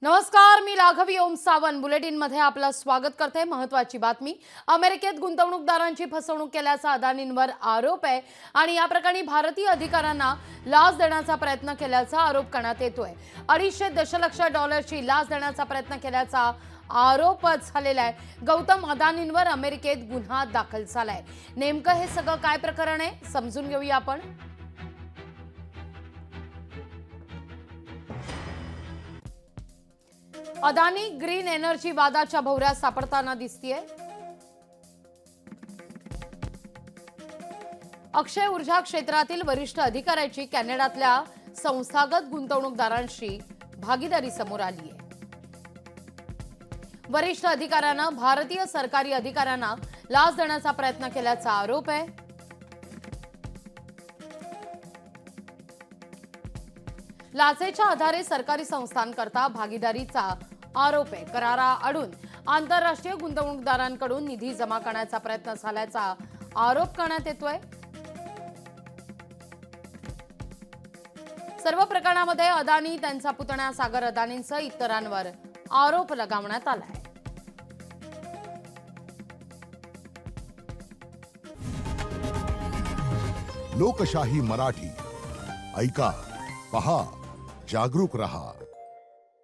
नमस्कार, मी राघवी ओम सावंत बुलेटिनमध्ये आपलं स्वागत करते। महत्त्वाची बातमी, अमेरिकेत गुंतवणूकदारांची फसवणूक केल्याचा अदानींवर आरोप आहे आणि या प्रकरणी भारतीय अधिकाऱ्यांना लाच देण्याचा प्रयत्न केल्याचा आरोप करण्यात येतोय। 250 दशलक्ष डॉलरची लाच देण्याचा प्रयत्न केल्याचा आरोप झालेला आहे। गौतम अदानींवर अमेरिकेत गुन्हा दाखल झालाय। नेमकं हे सगळं काय प्रकरण आहे समजून घेऊया आपण। अदानी ग्रीन एनर्जी वादाच्या भोवऱ्यात सापडताना दिसतीये। अक्षय ऊर्जा क्षेत्रातील वरिष्ठ अधिकाऱ्याची कॅनडातल्या संस्थागत गुंतवणूकदारांशी भागीदारी समोर आली आहे। वरिष्ठ अधिकाऱ्यांना भारतीय सरकारी अधिकाऱ्यांना लाच देण्याचा प्रयत्न केल्याचा आरोप आहे। लाचेच्या आधारे सरकारी संस्थांकरता भागीदारीचा आरोप आहे। कराराआडून आंतरराष्ट्रीय गुंतवणूकदारांकडून निधी जमा करण्याचा प्रयत्न झाल्याचा आरोप करण्यात येतोय। सर्व प्रकरणामध्ये अदानी, त्यांचा पुतण्या सागर अदानींसह इतरांवर आरोप लगावण्यात आलाय। लोकशाही मराठी ऐका, पहा, जागरूक रहा।